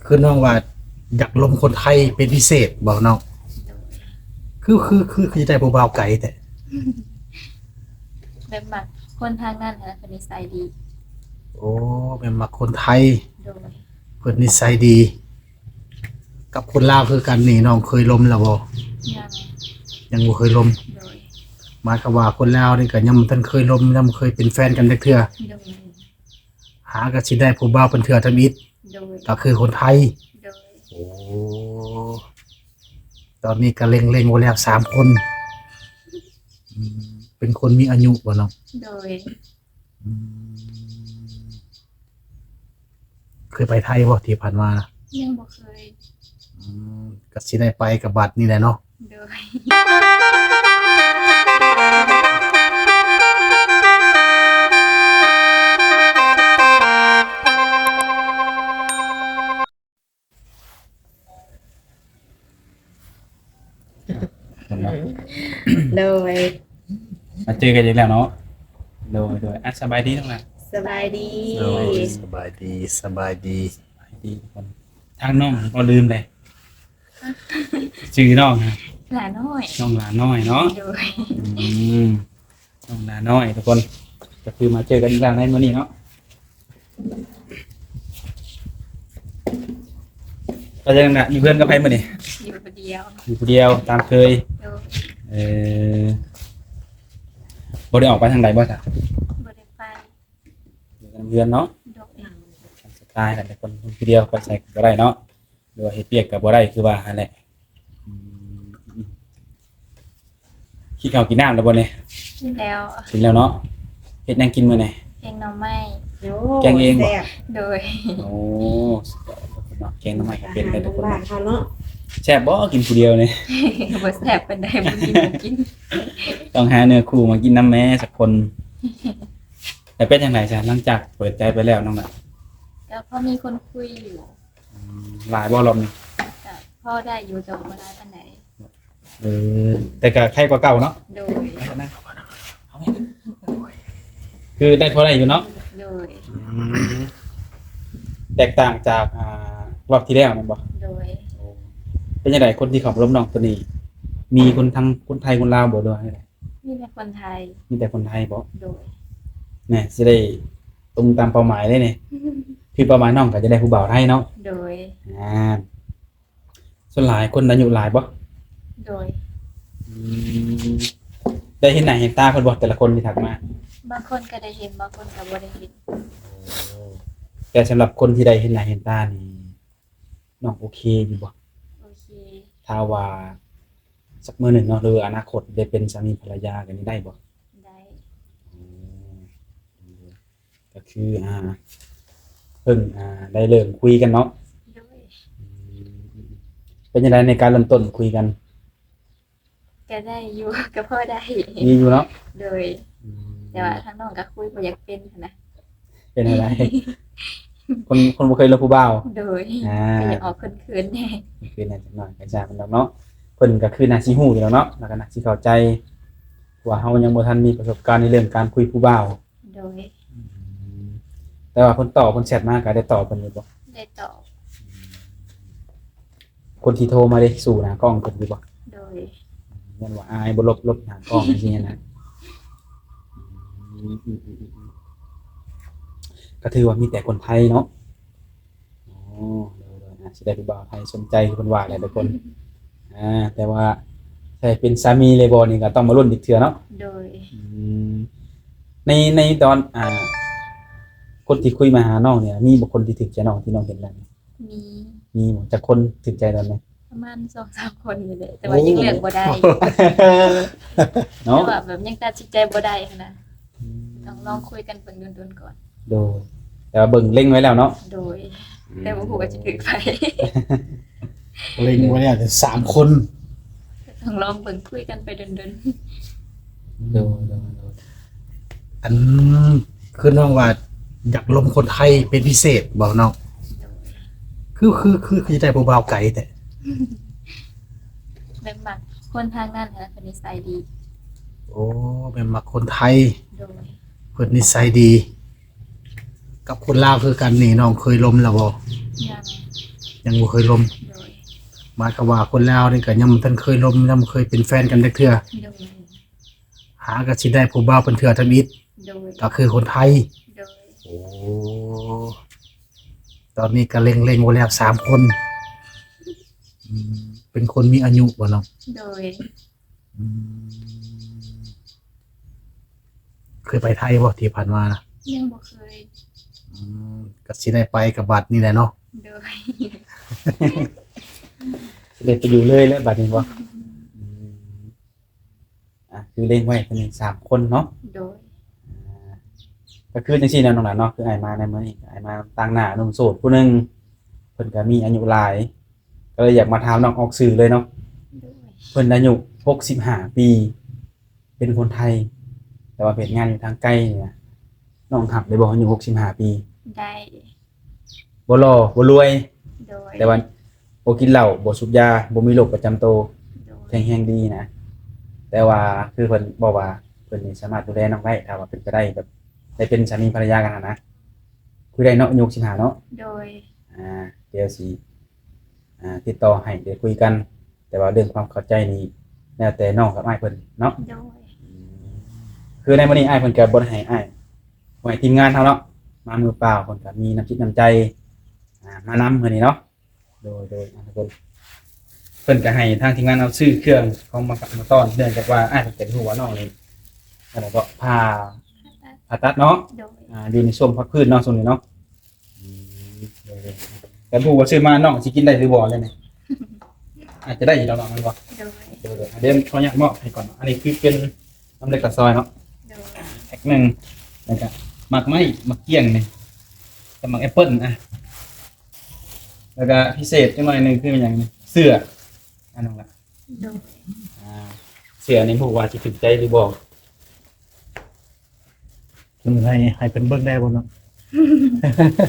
คือน้องว่าอยากลมคนไทยเป็นพิเศษบอกน้องคือใจผู้บ่าวไก่แต่แบบมักคนทางนั้นนะเป็นนิสัยดีโอ้เป็นมาคนไทยโดยเพิ่นนิสัยดี กับคนลาวคือกันนี่น้องเคยลมแล้วบ่ยังยังบ่เคยลมโดยหมายความว่าคนลาวนี่ก็ยังบ่ทันเคยลมยังบ่เคยเป็นแฟนกันจักเทื่อโดยหาก็สิได้ผู้บ่าวเป็นเทื่อทำอิฐโดยก็คือคนไทยโดยโอ้ตอนนี้ก็เล็งๆไว้แล้ว3คนเป็นคนมีอายุบ่น้องโดยอืมเคยไปไทยบ่ที่ผ่านมายังบ่เคยอืก็สิได้ไปกับบัตรนี่แหละเนาะโดยโดยมาเจอกันอีกแล้วเนาะโดยสบายดีทั้งนั้นสบายดี โอ้ยสบายดีสบายดีทุกคนทางน้องก็ลืมเลยชื่อน้องฮะหลาน้อยน้องหลาน้อยเนาะโดยน้องหลาน้อยทุกคนก็คือมาเจอกันอีกแล้วในมื้อนี้เนาะก็ยังน่ะอยู่เพื่อนกับไผมื้อนี้อยู่คนเดียวอยู่คนเดียวตามเคยโดยบ่ได้ออกไปทางใดบ่จ้ะบ่ได้ไปอยู่กันเพื่อนเนาะโดยสไตล์แต่คนคนเดียวก็ใส่ก็ได้เนาะหรือว่าเฮ็ดเปียกก็บ่ได้คือว่าหั่นแหละกินข้าวกินน้ำแล้วบ่เนี่ยกินแล้วกินแล้วเนาะเฮ็ดหยังกินมื้อนี้แกงหน่อไม้แกงเองบ่โดยโอ้เนาะแกงหน่อไม้ก็เป็นได้ทุกคน เนาะแซ่บบ่กินผู้เดียวนี่ บ่แซ่บปานใดบ่กิน ต้องหาเนื้อคู่มากินน้ำแม่สักคนแต่เป็นจังไดจ้ะหลังจากเปิดใจไปแล้วน้องน่ะก็พอมีคนคุยอยู่หลายบ่รอบนี้ก็พอได้อยู่แต่บ่ได้ปานใดแต่ก็ใครกว่าเก่าเนาะโดยคือได้พอได้อยู่เนาะโดยแตกต่างจากรอบที่แล้วแม่นบ่โดยเป็นจังไดคนที่เขับรถน้องตัวนี้มีคนทั้งคนไทยคนลาวบ่ด้วยจังได๋มีแต่คนไทยมีแต่คนไทยบ่โดยแหน่สิได้ตรงตามเป้าหมายเลยนี่คือเป้าหมายน้องก็จะได้ผู้บ่าวไทยเนาะโดยส่วนหลายคนอายุหลายบ่โดยได้เห็นหน้าเห็นตาเพิ่นบ่แต่ละคนที่ทักมาบางคนก็ได้เห็นบางคนก็บ่ได้เห็นแต่สำหรับคนที่ได้เห็นหน้าเห็นตานี่น้องโอเคอยู่บ่โอเคถ้าว่าสักมื้อหนึ่งเนาะหรืออนาคตได้เป็นสามีภรรยากันนี่ได้บ่ได้ก็คือเพิ่งได้เริ่มคุยกันเนาะโดยเป็นจังไดในการเริ่มต้นคุยกันก็ได้อยู่ก็พอได้มีอยู่เนาะโดยแต่ว่าทางน้องก็คุยบ่อยากเป็นนะเป็นอะไรคนบ่เคยเลิกผู้บ่าวโดยก็อยากออกเขินๆแน่คือน่าจะน้อยก็จ้ามันดอกเนาะเพิ่นก็คือน่าสิฮู้อยู่แล้วเนาะแล้วก็น่าสิเข้าใจว่าเฮายังบ่ทันมีประสบการณ์ในเรื่องการคุยผู้บ่าวโดยแต่ว่าเพิ่นตอบเพิ่นแชทมาก็ได้ตอบเพิ่นอยู่บ่ได้ตอบคนที่โทรมาได้สู่หน้ากล้องเพิ่นอยู่บ่โดยยันว่าอายบ่ลบหน้ากล้องจังซี่นะก็ถือว่ามีแต่คนไทยเนาะอ๋อสิได้ผู้บ่าวไทยสนใจคือเพิ่นว่าแหละทุกคนแต่ว่าใช่เป็นสามีเลยบ่นี่ก็ต้องมาลุ้นอีกเทื่อเนาะโดยในตอนคนที่คุยมาหาน้องเนี่ยมีบุคคลที่ถึกใจน้องที่น้องเห็นแล้วมีหมดจักคนถึกใจตอนนี้ประมาณ 2-3 คนนี่แหละแต่ว่ายังเลือกบ่ได้เนาะแบบยังตัดสินใจบ่ได้นะต้องลองคุยกันเบิ่งโดนๆก่อนโดยแต่ว่าเบิ่งเล็งไว้แล้วเนาะโดยแต่บ่ฮู้ว่าจะถึกไผเล็งไว้เนี่ย3คนต้องลองเบิ่งคุยกันไปโดนๆโดยอันคือน้องว่าอยากลมคนไทยเป็นพิเศษบอกน้องคือใจผู้บ่าวไก่แต่แบบมักคนทางนั้นนะเป็นนิสัยดีโอ้เป็นมักคนไทยโดยเพิ่นนิสัยดี กับคนลาวคือกันนี่น้องเคยลมแล้วบ่ยัง ยังบ่เคยลม โดย หมายความว่าคนลาวนี่ก็ยังบ่ทันเคยลมยังบ่เคยเป็นแฟนกันจักเทื่อ โดย หาก็สิได้ผู้บ่าวเป็นเทื่อทำอิฐ โดย ก็คือคนไทย โดย โอ้ตอนนี้ก็เล็งๆไว้แล้ว3คนเป็นคนมีอายุบ่เนาะ โดย อืมเคยไปไทยบ่ที่ผ่านมานะ ยังบ่เคย อืมก็สิได้ไปกับบัตรนี่แหละเนาะ โดย สิได้ไปอยู่เลยแล้วบัดนี้บ่คือเล่นไว้เป็น3คนเนาะ โดย ก็คือจังซี่แนวน้องหลานเนาะคืออ้ายมาในมื้อนี้อ้ายมาต่างหน้าหนุ่มโสดผู้หนึงเพิ่นก็มีอายุหลายก็เลยอยากมาถามน้องออกสื่อเลยเนาะ โดย เพิ่นอายุ65 ปี เป็นคนไทย แต่ว่าเป็นงานอยู่ทางไกลนี่นะน้องหับได้บ่อายุ65 ปี ได้ บ่หล่อบ่รวย โดย แต่ว่าบ่กินเหล้าบ่สูบยาบ่มีโรคประจำตัว โดย แข็งแรงดีนะ แต่ว่าคือเพิ่นบอกว่าเพิ่นนี่สามารถดูแลน้องได้ถ้าว่าเป็นไปได้แบบได้เป็นสามีภรรยากันนะคุยได้เนาะอายุ65เนาะ โดย เดี๋ยวสิติดต่อให้เดี๋ยวคุยกัน แต่ว่าเรื่องความเข้าใจนี่แล้วแต่น้องกับอ้ายเพิ่นเนาะ โดย คือในมื้อนี้อ้ายเพิ่นก็บ่ได้ให้อ้ายบ่ให้ทีมงานเฮาเนาะมามือเปล่าเพิ่นก็มีน้ำจิตน้ำใจมานำมื้อนี้เนาะโดยทุกคนเพิ่นก็ให้ทางทีมงานเอาซื้อเครื่องของมาฝากมาต้อนเนื่องจากว่าอ้ายเพิ่นเป็นหัวน้องนี่แล้วก็ผ่าตัดเนาะ โดย อยู่ในช่วงพักพื้นเนาะช่วงนี้เนาะแต่ผู้ว่าซื้อมาน้องสิกินได้หรือบ่เลยเนี่ยอาจจะได้อยู่ดอกมันบ่ โดย เดี๋ยวขออนุญาตมอบให้ก่อนเนาะอันนี้คือเป็นน้ำเล็กกระซอยเนาะ โดย แพ็คหนึ่งแล้วก็หมักไม้หมักเกี้ยงนี่กับหมักแอปเปิ้ลแล้วก็พิเศษจังหน่อยหนึงคือเป็นอย่างนี้เสื้ออันนั้นล่ะ โดย เสื้อนี่ผู้ว่าสิถูกใจหรือบ่ เพิ่นให้เป็นเบิ่งได้บ่เนาะ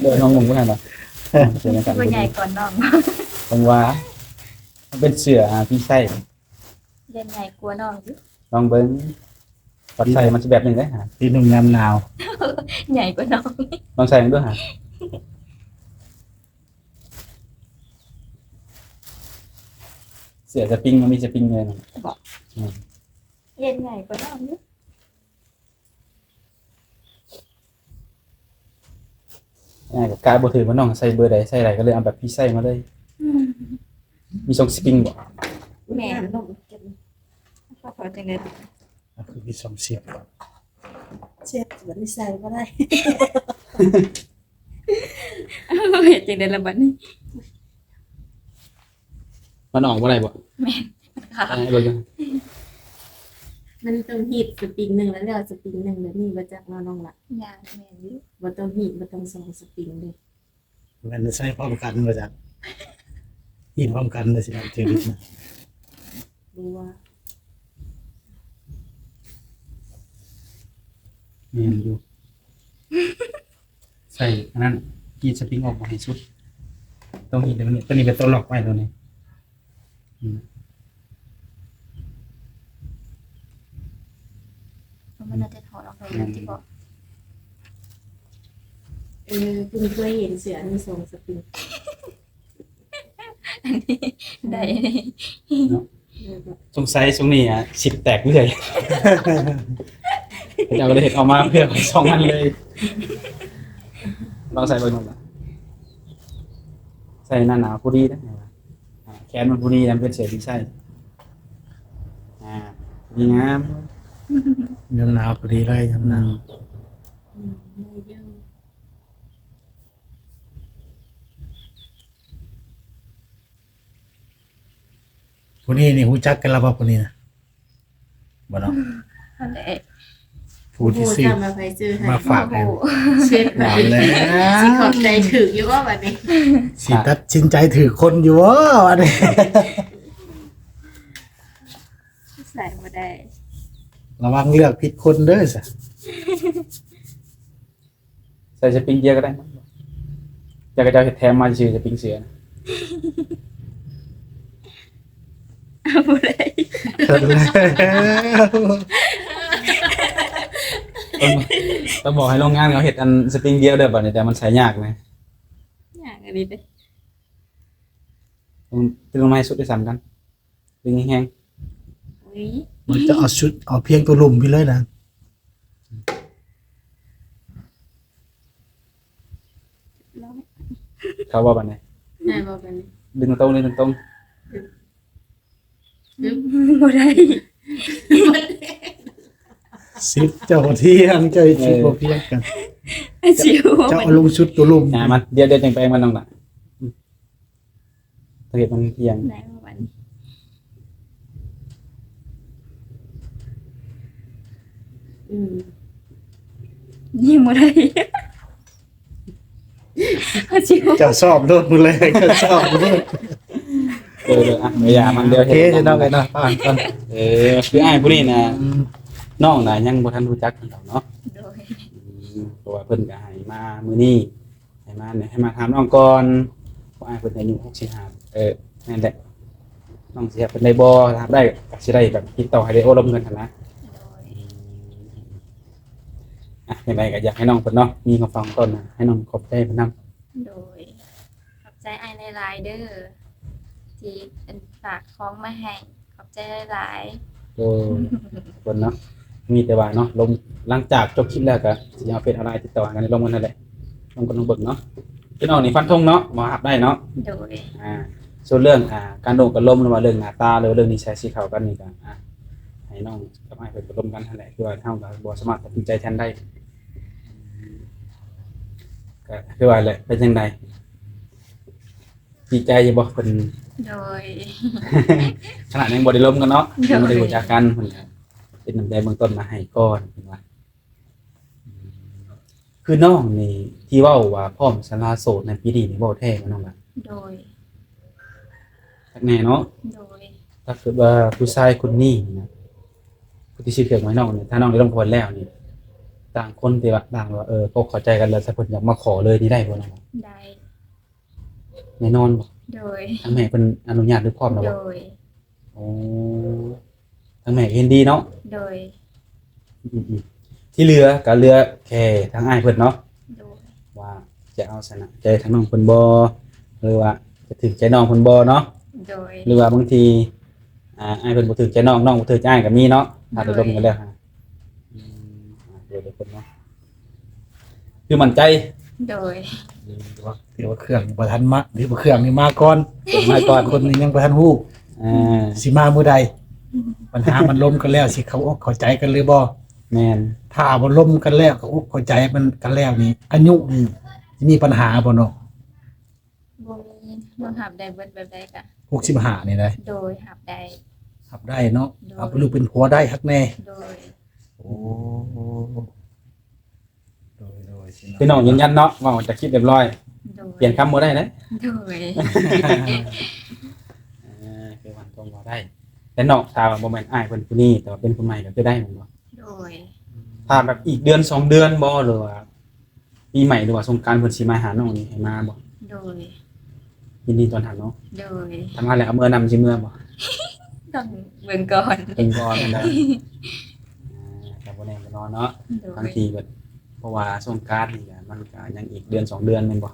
เดี๋ยวน้องงงบ่ทันเนาะเสื้อในกัน ตัวใหญ่ก่อนน้อง ตรงว่ามันเป็นเสื้อพี่ไส้ เล่นใหญ่กลัวน้องอยู่ ลองเบิ้งปัดใส่มันจะแบบหนึ่งได้ฮะ ที่นุ่มยามหนาว ใหญ่กว่าน้อง ลองใส่มันด้วยฮะเสือสปริงมันมีสปริงเลยนะ เล่นใหญ่กว่าน้องอยู่ ง่ายกับการบถือมันน้องใส่เบอร์ใดใส่ไรก็เลยเอาแบบพี่ใส่มาเลย มีทรงสปริงบ่ แม่น้องจะพอจังได๋ ก็คือมี2เสียบ เช็ดเหมือนใส่ก็ได้ เฮ็ดจังได๋ล่ะบัดนี้ มันออกบ่ได้บ่ ค่ะ ให้เบิ่งกัน มันต้องหีดสปริงหนึ่งแล้วเรียกสปริงหนึ่งแบบนี้มาจากน้องละ ย่างแม่นอยู่ ว่าต้องหีดว่าต้องสองสปริงเลย มันใช้พร้อมกันบ่จักยินพร้อมกันเลยสิเจอดินะ รู้ว่า มีอยู่ ใส่อันนั้นกีดสปริงออกมาให้สุดต้องหีดเดี๋ยวนี้ตัวนี้เป็นตัวล็อกไว้ตัวนี้ มันน่าจะถอดออกไปแล้วที่บอก คุณเคยเห็นเสือมีสองสปริง ได้ สงสัยตรงนี้สิบแตกเรื่อย เราก็เลยเห็นออกมาเพื่อไป2อันเลยลองใส่เบอร์หนึ่งละใส่หน้าหนาวพอดีนะแขนมันพอดีนะเป็นเสื้อที่ใส่ดีงาม ยามหนาวพอดีเลยยามหนาว ไม่เยอะ ผู้นี้นี่ฮู้จักกันแล้วบ่ผู้นี้นะบ่เนาะ นั่นแหละ ผู้ที่ซื้อ จะมาไปซื้อให้ มาฝากให้ เช็ด หนาวแล้ว สิขอบใจถึกอยู่ว่าแบบนี้ สิตัดสินใจถือคนอยู่วะอันนี้ ใส่บ่ได้ ระวังเลือกผิดคนเด้อซะ ใส่สปริงเกียร์ก็ได้มั้งอยากจะเห็ดแถมมาชื่อสปริงเสือนะ บ่ได้ ต้องบอกให้โรงงานเขาเห็ดอันสปริงเดียวเด้อบ่เนี่ยแต่มันใส่ยากนะ อย่างอันนี้เด้ ตึงลงมาให้สุดได้ซ้ำกันดึงแห้ง อุ้ย มันจะเอาชุดเอาเพียงตัวลุ่มไปเลยนะ ร้อย ๆเขาว่าบัดนี้ นายบอกกันนี่ ดึงตรงเลยดึงตรง บ่ได้ สิบเจ้าเที่ยงเจ้าสิบบ่เพียงกัน สิว เจ้าเอาลงชุดตัวลุ่ม มันเดี๋ยวจังไปมันน้องล่ะถ้าเกิดมันเที่ยง ได้บ่วันอืม ยิ้มบ่ได้สิว เจ้าชอบโดนมือแรงเจ้าชอบโดน อ่ะเดี๋ยวอย่ามันเดี๋ยว โอเคจะต้องไปนะผ่านก่อน คืออ้ายผู้นี้นะน้องน่ะยังบ่ทันรู้จักกันดอกเนาะ โดย เพราะว่าเพิ่นก็ให้มามื้อนี้ให้มาเนี่ยให้มาถามน้องก่อนว่าอ้ายเพิ่นอายุ65นั่นแหละน้องสิเพิ่นได้บ่ถามได้ก็สิได้แบบติดต่อให้ได้โอ้ลมกันหั่นนะ โดย ยังไงก็อยากให้น้องเพิ่นเนาะมีคำฟังต้นนะให้น้องขอบใจเพิ่นนำ โดยขอบใจอ้ายหลายๆเด้อที่เป็นฝากของมาให้ขอบใจหลาย โอ้เพิ่นเนาะมีแต่ว่าเนาะลงหลังจากจบคลิปแล้วก็สิเอาเฟซอะไรติดต่อกันในลงกันนั่นแหละลงกันลงเบิ่งเนาะพี่น้องนี่ฟันธงเนาะบ่รับได้เนาะ โดย ส่วนเรื่องการโดนกันล้มหรือว่าเรื่องหน้าตาหรือเรื่องนิสัยสิเข้ากันนี่ก็ให้น้องกับอ้ายเพิ่นไปล้มกันนั่นแหละคือว่าเฮาก็บ่สามารถตัดสินใจแทนได้ก็คือว่าแหละเป็นจังไดดีใจอยู่บ่เพิ่น โดย ขนาดยังบ่ได้ล้มกันเนาะ เดี๋ยว ยังบ่ได้รู้จักกันเพิ่นก็เป็นน้ำใจเบื้องต้นมาให้ก่อนเพิ่นว่าคือน้องนี่ที่เว้าว่าพร้อมสละโสดในปีนี้นี่เว้าแท้บ่น้องล่ะ โดย จักแน่เนาะ โดย ถ้าเกิดว่าผู้ชายคนนี้นะผู้ที่ชื่อเกิดไว้น้องเนี่ยถ้าน้องได้ลงพลแล้วนี่ต่างคนที่ว่าต่างว่าพบเข้าใจกันแล้วสักคนอยากมาขอเลยนี่ได้บ่น้อง ได้ แน่นอนบ่ โดย ทั้งแม่เพิ่นอนุญาตหรือพร้อมแล้ว โด บ่ ย โอ้ทั้งแม่เห็นดีเนาะ โดย อืมๆที่เหลือก็เหลือแค่ทางอ้ายเพิ่นเนาะ โดย ว่าจะเอาชนะใจทางน้องเพิ่นบ่หรือว่าจะถึงใจน้องเพิ่นบ่เนาะ โดย หรือว่าบางทีอ้ายเพิ่นบ่ถึงใจน้องน้องบ่ถึงใจอ้ายก็มีเนาะถ้าได้ลงกันแล้วฮะเดี๋ยวเพิ่นเนาะคือมั่นใจ โดย เดี๋ยวว่าเครื่องบ่ทันมาหรือว่าเครื่องนี่มาก่อน เพิ่นมาก่อน คนนี้ยังบ่ทันฮู้ อ่า สิมามื้อใด ปัญหามันล้มกันแล้วสิเขาอกเข้าใจกันหรือบ่ แม่น ถ้าบ่ล้มกันแล้วก็อกเข้าใจมันกันแล้วนี่อายุนี่สิมีปัญหาบ่เนาะ บ่มีน้องหับได้เบิดแบบใดกะ 65นี่ได้ โดยหับได้ รับได้เนาะเอาเป็นลูกเป็นผัวได้ฮักแน่ โดย โอ้โดยสิ พี่น้องยืนยันเนาะว่าจะคิดเรียบร้อย โดย เปลี่ยนคำบ่ได้นะ โดย คือวันตรงบ่ได้แต่น้องถ้าว่าบ่แม่นอ้ายเพิ่นผู้นี้แต่ว่าเป็นคนใหม่ก็คือได้แม่นบ่ โดย ถ้าแบบอีกเดือน2เดือนบ่หรือว่าปีใหม่หรือว่าสงกรานต์เพิ่นสิมาหาน้องนี่ให้มาบ่ โดย ยินดีต้อนรับเนาะ โดย ทำงานแล้วเอาเมื่อนำสิเมื่อบ่ ต้องเบิ่งก่อน เป็นก่อนนั่นแหละแต่บ่แน่บ่นอนเนาะ โด บาง ย ทีก็เพราะว่าสงกรานต์นี่ก็มันก็ยังอีกเดือน2เดือนแม่นบ่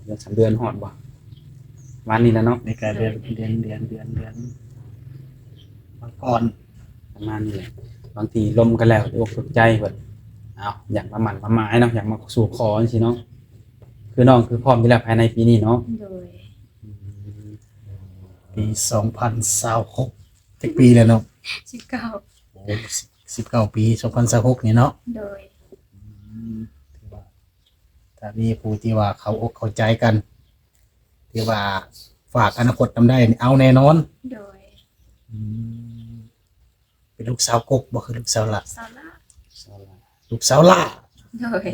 เดือน3เดือนฮอดบ่วันนี้แล้วเนาะ ในการเดือนมาก่อน ประมาณนี้แหละบางทีลมกันแล้วอกตกใจเพิ่นเอาอยากมาหมั่นมาหมายเนาะอยากมาสู่ขอจังซี่เนาะคือน้องคือพร้อมอยู่แล้วภายในปีนี้เนาะ โดย ปี2026จักปีแล้วเนาะ 19 โอ้19ปี2026นี่เนาะ โดย ถือว่าถ้ามีผู้ที่ว่าเขาอกเข้าใจกันที่ว่าฝากอนาคตนำได้นี่เอาแน่นอน โดย เป็นลูกสาวกกบ่คือลูกสาวละ ซาร่า ลูกสาวล่า โดย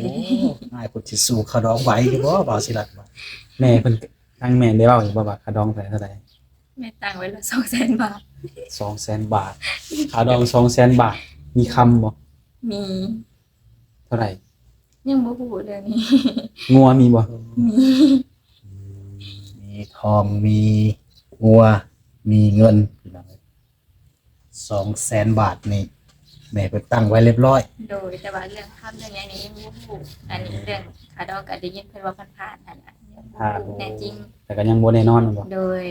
ง่ายพุ่นสิสู้เขาดองไหวอยู่บ่บ่าวสิลัดบ่ แม่เพิ่นทางแม่ได้เว้าอยู่บ่ว่าค่าดองเท่าใด แม่ตังไว้ละ200,000 บาท 200,000 บาทค่าดอง 200,000 บาทมีคำบ่ มี เท่าไหร่ ยังบ่ฮู้เรื่องนี้ งัวมีบ่ มี มีทองมีงัวมีเงินพี่น้อง200,000 บาทนี่แม่เพิ่นตั้งไว้เรียบร้อย โดยแต่ว่าเรื่องคำเรื่องอย่างนี้ยังบ่ฮู้อันนี้เรื่องขาดอกก็ได้ยินเพิ่นว่าผ่านๆนั่นน่ะยังบ่ ถ้า แน่จริง แต่ก็ยังบ่แน่นอนแม่นบ่ โดย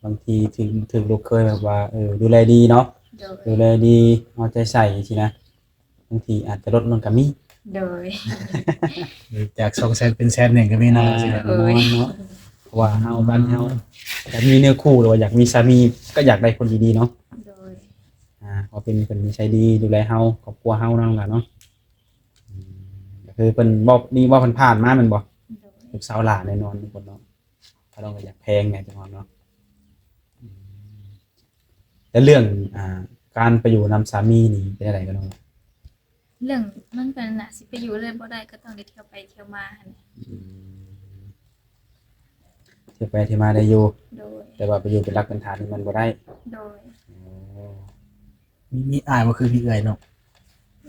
บางทีถึงลูกเคยแบบว่าดูแลดีเนาะ โดย ดูแลดีเอาใจใส่สินะบางทีอาจจะลดลงก็มี โดย จาก200,000เป็น100,000ก็มีเนาะสิ แน่นอนเนาะเพราะว่าเฮาบ้านเฮาอยากมีเนื้อคู่หรือว่าอยากมีสามีก็อยากได้คนดีๆเนาะ โดย พอเป็นคนนิสัยดีดูแลเฮาครอบครัวเฮานั่นแหละเนาะก็คือเพิ่นบอกนี่ว่าเพิ่นผ่านมาแมันบ่ โดย ลูกสาวหลานแน่นอนทุกคนเนาะถ้าเราก็อยากแพงไงจังหวะเนาะแต่เรื่องการไปอยู่นำสามีนี่เป็นอะไรกันเนาะ เรื่องมันเป็นน่ะสิไปอยู่เลยบ่ได้ก็ต้องได้เที่ยวไปเที่ยวมาหั่นน่ะ เที่ยวไปที่มาได้อยู่ โดย แต่ว่าไปอยู่เป็นรักเป็นฐานนี่มันบ่ได้ โดย มีอ้ายบ่คือพี่เอื้อยเนาะ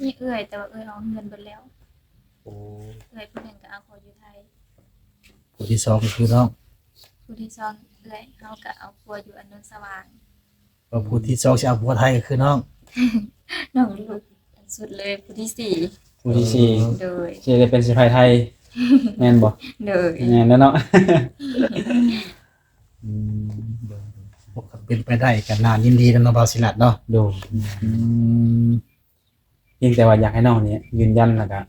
มีเอื้อยแต่ว่าเอื้อยเอาเงินเบิดแล้ว โอ้ เอื้อยผู้หนึงก็เอาขออยู่ไทย ผู้ที่สองก็คือน้อง ผู้ที่สองเอื้อยเฮาก็เอาครัวอยู่อันนนสว่าง ก็ผู้ที่สองสิเอาผัวไทยก็คือน้อง น้องลูกอันสุดเลยผู้ที่สี่ ผู้ที่สี่ โดย สิได้เป็นสะใภ้ไทยแม่นบ่ โดย แม่นแล้วเนาะ บ่ก็เป็นไปได้ก็น่ายินดีนำเนาะบ่าวศิลัดเนาะ ดู อืม เพียงแต่ว่าอยากให้น้องเนี่ยยืนยันแล้วก็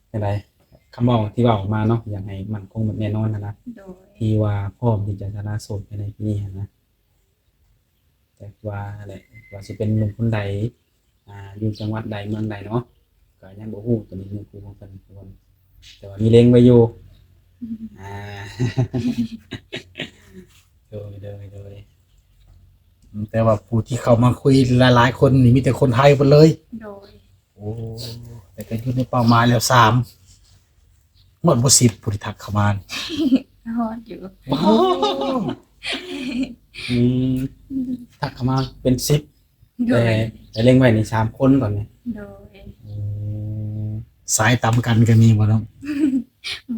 เป็นไรคำบอกที่เว้าออกมาเนาะอยากให้มันคงแบบแน่นอนนะ โดย ที่ว่าพร้อมที่จะชนะโสดภายในปีนี้หั้นนะแต่ว่าอะไรว่าสิเป็นหนุ่มคนใดอยู่จังหวัดใดเมืองใดเนาะก็ยังบ่ฮู้ตัวนี้เนื้อคู่ของเพิ่นทุกคนแต่ว่ามีเล็งไว้อยู่อ่า โดย แต่ว่าผู้ที่เข้ามาคุยหลายๆคนนี่มีแต่คนไทยหมดเลย โดย โอ้แต่ก็อยู่ในเป้าหมายแล้ว3หมดบ่10ผู้ที่ทักเข้ามา ฮอดอยู่ ว้าว อืมทักเข้ามาเป็น10 โด แต่ ย แต่เล็งไว้นี่3คนก่อนเนี่ย โดย สายต่ำกันก็มีบ่น้อง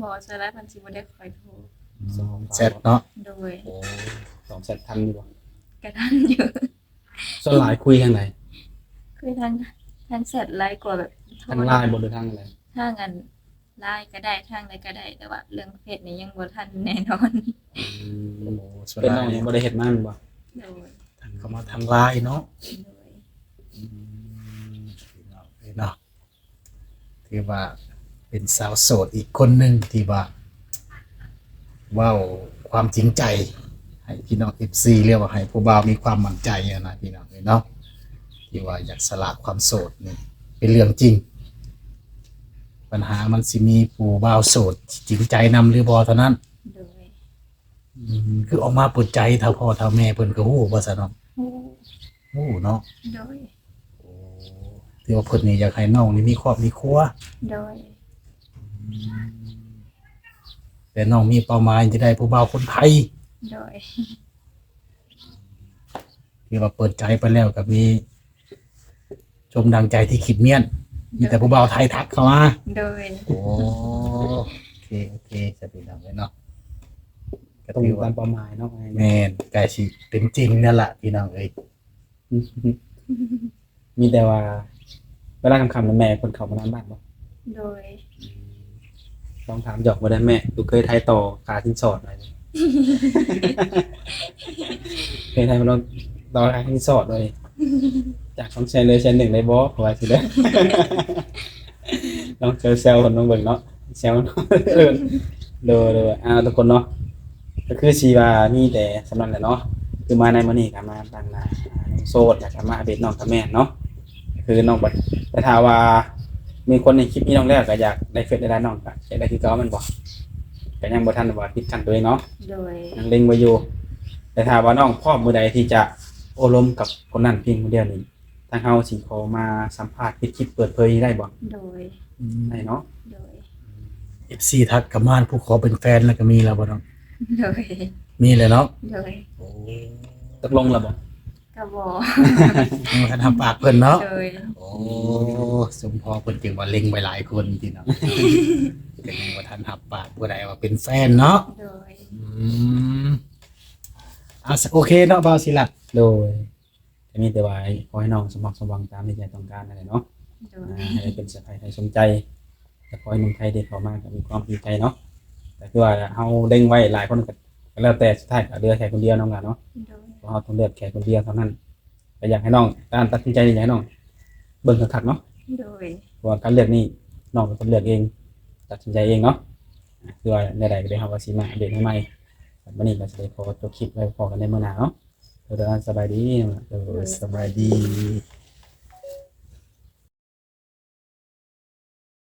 บ่สาระมันสิบ่ได้คอยโทร แซดเนาะ โดย โอ้2เซตทันอยู่บ่ กระทันอยู่ ส่วนหลายคุยทางไหน คือทางเสร็จไลน์กว่าแบบโทร ทางไลน์บ่หรือทางอะไร ทางอันไลน์ก็ได้ทางใดก็ได้ แต่ว่าเรื่องเพจนี่ยังบ่ทันแน่นอน ส่วน เป็น ห น้ ลา อง ย ยังบ่ได้เฮ็ดมาแม่นบ่ โดย เข้ามาทางไลน์เนาะ โดย เนาะที่ว่าเป็นสาวโสดอีกคนหนึ่งที่ว่าเว้าความจริงใจ ให้พี่น้อง FC เรียกว่าให้ผู้บ่าวมีความมั่นใจอะนะพี่น้องเนาะที่ว่าอยากสละความโสดนี่เป็นเรื่องจริง ปัญหามันสิมีผู้บ่าวโสดที่จริงใจนำหรือบ่เท่านั้น โดย คือออกมาเปิดใจเท่าพ่อเท่าแม่เพิ่นก็ฮู้ว่าซะเนาะ ฮู้ ฮู้เนาะ โดย ที่ว่าเพิ่นนี่อยากให้น้องนี่มีครอบมีครัว โดย แต่น้องมีเป้าหมายจะได้ผู้บ่าวคนไทย โดย ที่ว่าเปิดใจไปแล้วก็มีชมดังใจที่คิดเมียนมีแต่ผู้บ่าวไทยทักเข้ามา โดย โอเคจะเป็นแบบนี้เนาะก็ ตรง ถือ ตา ว่าม เป้าหมายเนาะ แม่นใกล้สิเป็นจริงนั่นแหละพี่น้องเอ้ย มีแต่ว่าเวลาคำๆแม่คนเข้ามานอนบ้านบ่ โดย ลองถามหยอกบ่ได้แม่ดูเคยไทยต่อค่าสินสอดอะไรนี่ เคยไทยมาลองต่อค่าสินสอดเลยจาก2แสนเลยแสน1ได้บ่ว่าสิเด้อ ลองเซลคนน้องเบิ่งเนาะเซลเนาะเด้อทุกคนเนาะก็คือสิว่ามีแต่สำนักแหละเนาะคือมาในมื้อนี้ก็มาตั้งหน้าน้องโสดอยากจะมาอัปเดตน้องกับแม่เนาะคือน้องบัดแต่ถ้าว่ามีคนในคลิปนี้น้องแล้วก็อยากได้เฟซได้น้องก็อยากได้คือเก่ามันบ่ก็ยังบ่ทันว่าปิดกั้นตัวเองเนาะ โดย ยังเล็งไว้อยู่แต่ถ้าว่าน้องพร้อมมื้อใดที่จะโอ้ลมกับคนนั้นเพียงคนเดียวนี้ทางเฮาสิขอมาสัมภาษณ์ปิดคลิปเปิดเผยได้บ่ โดย ได้เนาะ โดย FC ทักกับมานผู้ขอเป็นแฟนแล้วก็มีแล้วบ่น้อง โดย มีเลยเนาะ โดย ตกลงแล้วบ่ กระบอก มันก็ทำปากเพิ่นเนาะ โดย โอ้สมพอเพิ่นจึงว่าเล็งไว้หลายคนพี่น้องก็ยังบ่ทันหับปากผู้ใดว่าเป็นแฟนเนาะ โดย โอเคเนาะบ่าวศิลัด โดยจะมีแต่ว่าขอให้น้องสมหวังสมหวังตามที่ใจต้องการนั่นแหละเนาะ โดย ให้เป็นสะใภ้ไทยสมใจแต่ขอให้หนุ่มไทยได้เข้ามาก็มีความดีใจเนาะ แต่คือว่าเฮาเล็งไว้หลายคนก็แล้วแต่สุดท้ายก็เลือกแค่คนเดียวน้องล่ะเนาะ โดย เพราะเฮาต้องเลือกแค่คนเดียวเท่านั้นก็อยากให้น้องการตัดสินใจอยากให้น้องเบิ่งคักๆเนาะ โดย เพราะว่าการเลือกนี่น้องเป็นคนเลือกเองตัดสินใจเองเนาะคือว่าใดๆก็ได้เฮาก็สิมาอัปเดตใหม่ๆวันนี้ก็สิได้ขอจบคลิปไว้พอกันในมื้อหน้าเนาะเดี๋ยวสบายดีเนาะ สบายดี